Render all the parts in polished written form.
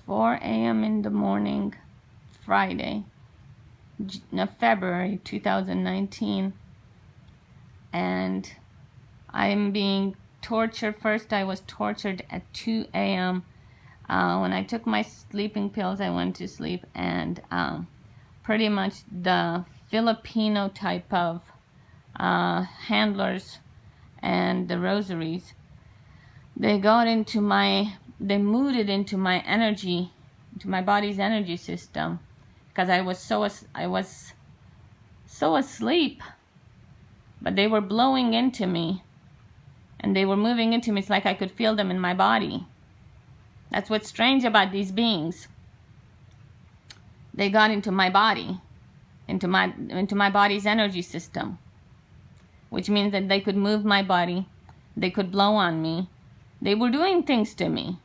4 a.m. in the morning, Friday, February 2019, and I'm being tortured. First, I was tortured at 2 a.m. When I took my sleeping pills, I went to sleep, and pretty much the Filipino type of handlers and the rosaries, they moved it into my energy, into my body's energy system, because I was so asleep, but they were blowing into me, and they were moving into me. It's like I could feel them in my body. That's what's strange about these beings. They got into my body, into my body's energy system, which means that they could move my body, they could blow on me. They were doing things to me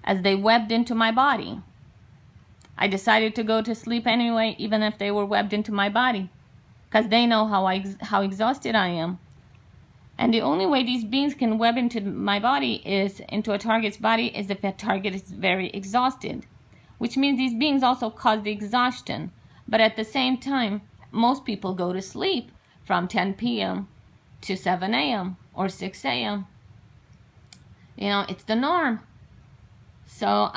as they webbed into my body. I decided to go to sleep anyway, even if they were webbed into my body, because they know how exhausted I am. And the only way these beings can web into my body, into a target's body, is if a target is very exhausted, which means these beings also cause the exhaustion. But at the same time, most people go to sleep from 10 p.m. to 7 a.m. or 6 a.m. It's the norm. So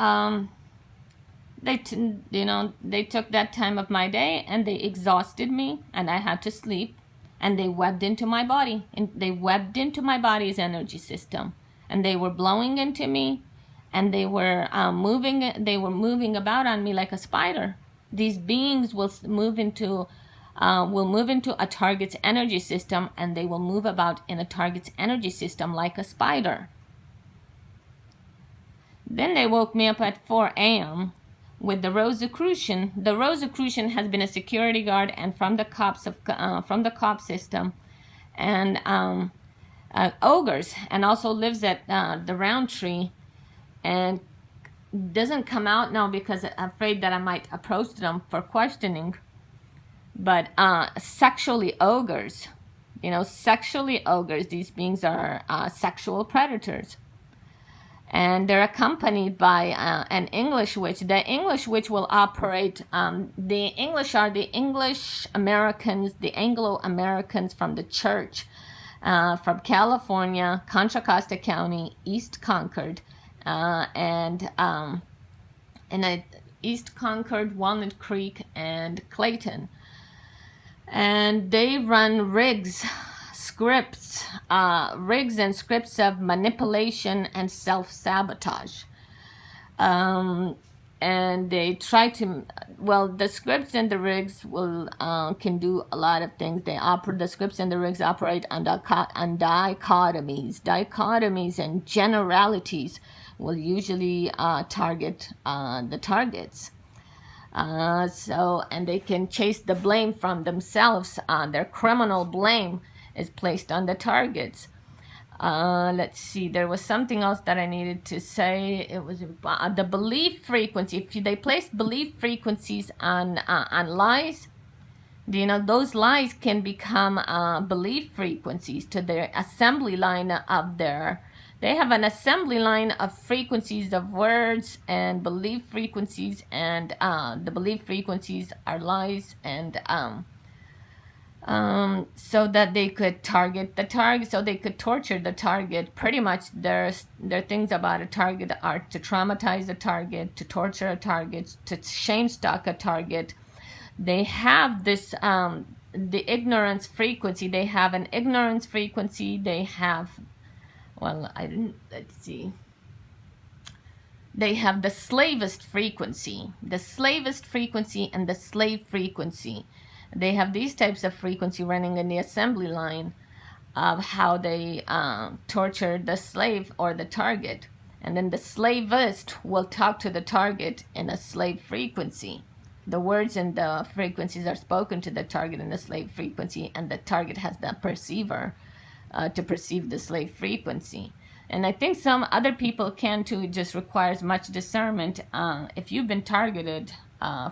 they took that time of my day and they exhausted me, and I had to sleep, and they webbed into my body, and they webbed into my body's energy system, and they were blowing into me, and they were moving about on me like a spider. These beings will move into a target's energy system, and they will move about in a target's energy system like a spider. Then they woke me up at 4 a.m. with the Rosicrucian. The Rosicrucian has been a security guard and from the cop system, and ogres, and also lives at the Roundtree, and doesn't come out now because I'm afraid that I might approach them for questioning. But sexually ogres, these beings are sexual predators. And they're accompanied by an English witch. The English witch will operate, the English are the English Americans, the Anglo-Americans from the church, from California, Contra Costa County, East Concord, and East Concord, Walnut Creek, and Clayton. And they run rigs and scripts of manipulation and self-sabotage. And they try to, the scripts and the rigs can do a lot of things. The scripts and the rigs operate on dichotomies. Dichotomies and generalities will usually target the targets. And they can chase the blame from themselves. Their criminal blame is placed on the targets. Let's see, there was something else that I needed to say. It was the belief frequency. If they place belief frequencies on lies, those lies can become belief frequencies to their assembly line of they have an assembly line of frequencies of words and belief frequencies, and the belief frequencies are lies, and so that they could target the target, so they could torture the target. Pretty much their things about a target are to traumatize a target, to torture a target, to shame stalk a target. They have this the ignorance frequency. They have an ignorance frequency. They have, they have the slavist frequency, and the slave frequency. They have these types of frequency running in the assembly line of how they torture the slave or the target. And then the slavist will talk to the target in a slave frequency. The words and the frequencies are spoken to the target in the slave frequency, and the target has the perceiver to perceive the slave frequency. And I think some other people can too. It just requires much discernment. If you've been targeted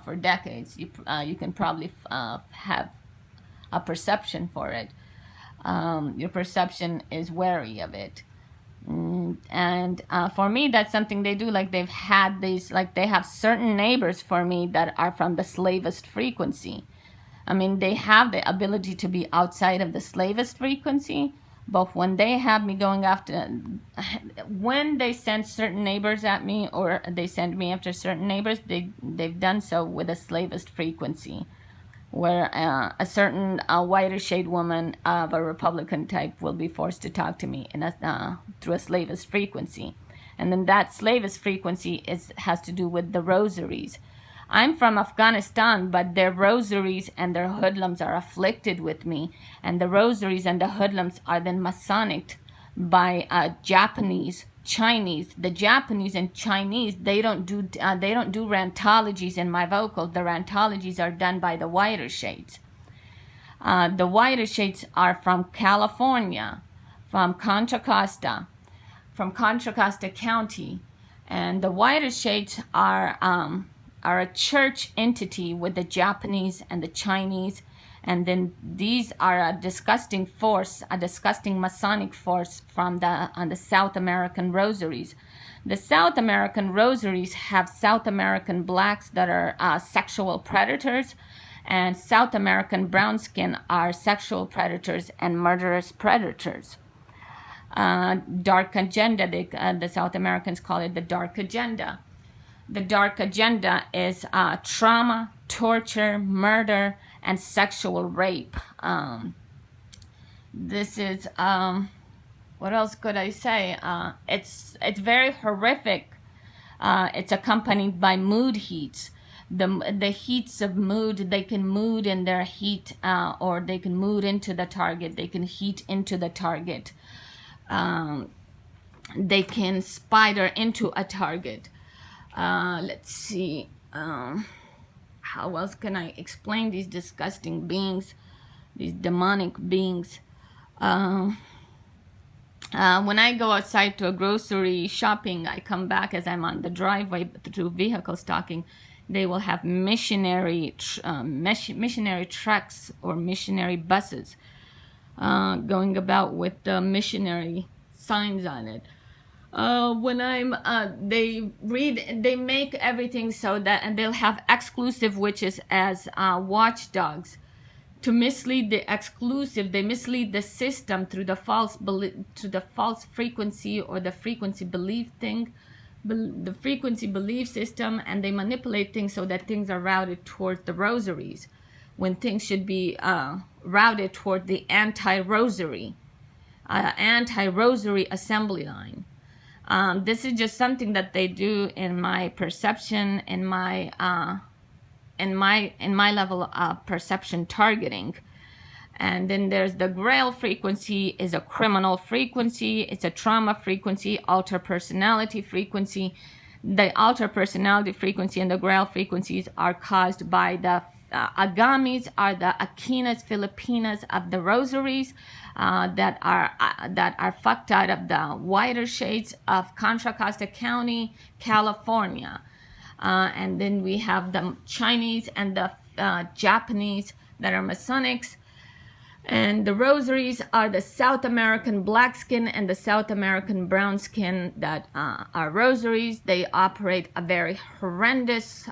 for decades, you can probably have a perception for it. Your perception is wary of it. And for me, that's something they do. Like they've had these, like they have certain neighbors for me that are from the slavist frequency. I mean, they have the ability to be outside of the slavist frequency, but when they have me going after, when they send certain neighbors at me, or they send me after certain neighbors, they've done so with a slavist frequency, where a certain whiter shade woman of a Republican type will be forced to talk to me through a slavist frequency. And then that slavist frequency has to do with the rosaries. I'm from Afghanistan, but their rosaries and their hoodlums are afflicted with me. And the rosaries and the hoodlums are then Masonic by Japanese, Chinese. The Japanese and Chinese, they don't do rantologies in my vocals. The rantologies are done by the whiter shades. The whiter shades are from California, from Contra Costa County, and the whiter shades are a church entity with the Japanese and the Chinese. And then these are a disgusting force, a disgusting Masonic force on the South American rosaries. The South American rosaries have South American blacks that are sexual predators, and South American brown skin are sexual predators and murderous predators. Dark agenda, the South Americans call it the dark agenda. The dark agenda is trauma, torture, murder, and sexual rape. This is, what else could I say? It's very horrific. It's accompanied by mood heats. The heats of mood, they can mood in their heat, or they can mood into the target. They can heat into the target. They can spider into a target. Let's see, how else can I explain these disgusting beings, these demonic beings? When I go outside to a grocery shopping, I come back as I'm on the driveway through vehicle stalking. They will have missionary trucks or missionary buses going about with the missionary signs on it. When they make everything so that, and they'll have exclusive witches as watchdogs to mislead the exclusive. They mislead the system through the false frequency, or the frequency belief thing, the frequency belief system, and they manipulate things so that things are routed towards the rosaries, when things should be routed toward the anti-rosary assembly line. This is just something that they do in my perception, in my level of perception targeting. And then there's the Grail frequency, is a criminal frequency. It's a trauma frequency, alter personality frequency. The alter personality frequency and the Grail frequencies are caused by the agamis, are the Aquinas Filipinas of the rosaries, that are fucked out of the whiter shades of Contra Costa County, California. And then we have the Chinese and the Japanese that are Masonics. And the rosaries are the South American black skin and the South American brown skin that are rosaries. They operate a very horrendous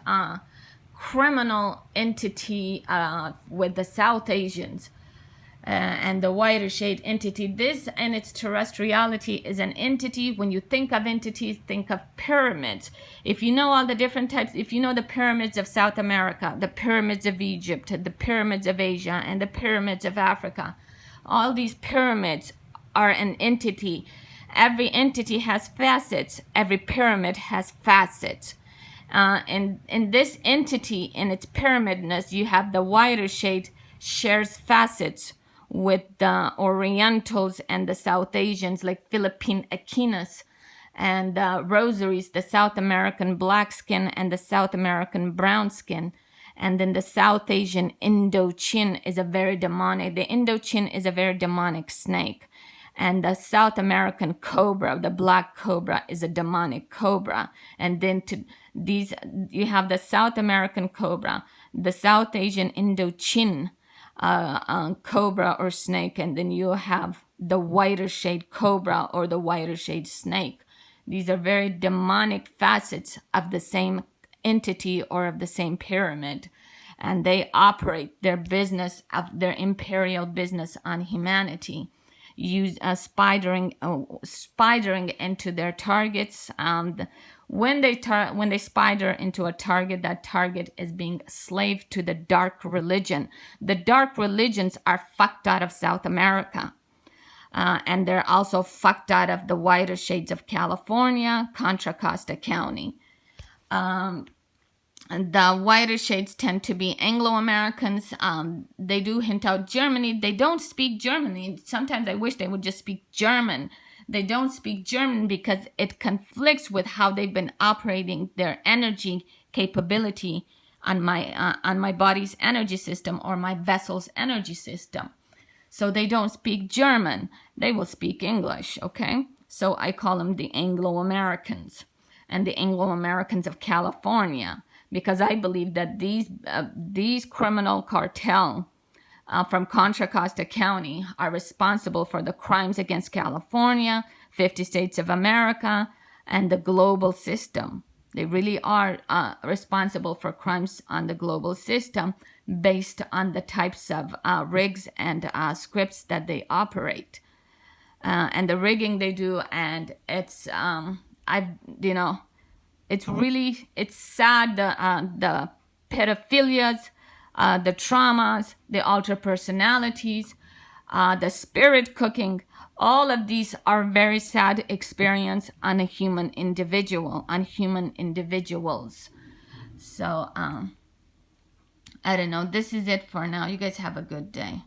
criminal entity with the South Asians. And the whiter shade entity. This and its terrestriality is an entity. When you think of entities, think of pyramids. If you know all the different types, if you know the pyramids of South America, the pyramids of Egypt, the pyramids of Asia, and the pyramids of Africa, all these pyramids are an entity. Every entity has facets. Every pyramid has facets. And in this entity, in its pyramidness, you have the whiter shade shares facets with the Orientals and the South Asians, like Philippine Aquinas, and rosaries, the South American black skin and the South American brown skin. And then the South Asian Indochin is a very demonic, the Indochin is a very demonic snake. And the South American cobra, the black cobra, is a demonic cobra. And then you have the South American cobra, the South Asian Indochin cobra or snake, and then you have the whiter shade cobra or the whiter shade snake. These are very demonic facets of the same entity or of the same pyramid. And they operate their business, of their imperial business on humanity, spidering into their targets. When they spider into a target, that target is being slave to the dark religion. The dark religions are fucked out of South America. And they're also fucked out of the whiter shades of California, Contra Costa County. The whiter shades tend to be Anglo-Americans. They do hint out Germany. They don't speak German. Sometimes I wish they would just speak German. They don't speak German because it conflicts with how they've been operating their energy capability on my body's energy system or my vessel's energy system. So they don't speak German. They will speak English, okay? So I call them the Anglo-Americans and the Anglo-Americans of California, because I believe that these criminal cartel from Contra Costa County are responsible for the crimes against California, 50 states of America, and the global system. They really are responsible for crimes on the global system based on the types of rigs and scripts that they operate. And the rigging they do, and it's it's sad, the pedophilias, the traumas, the alter personalities, the spirit cooking. All of these are very sad experience on a human individual, on human individuals. So I don't know. This is it for now. You guys have a good day.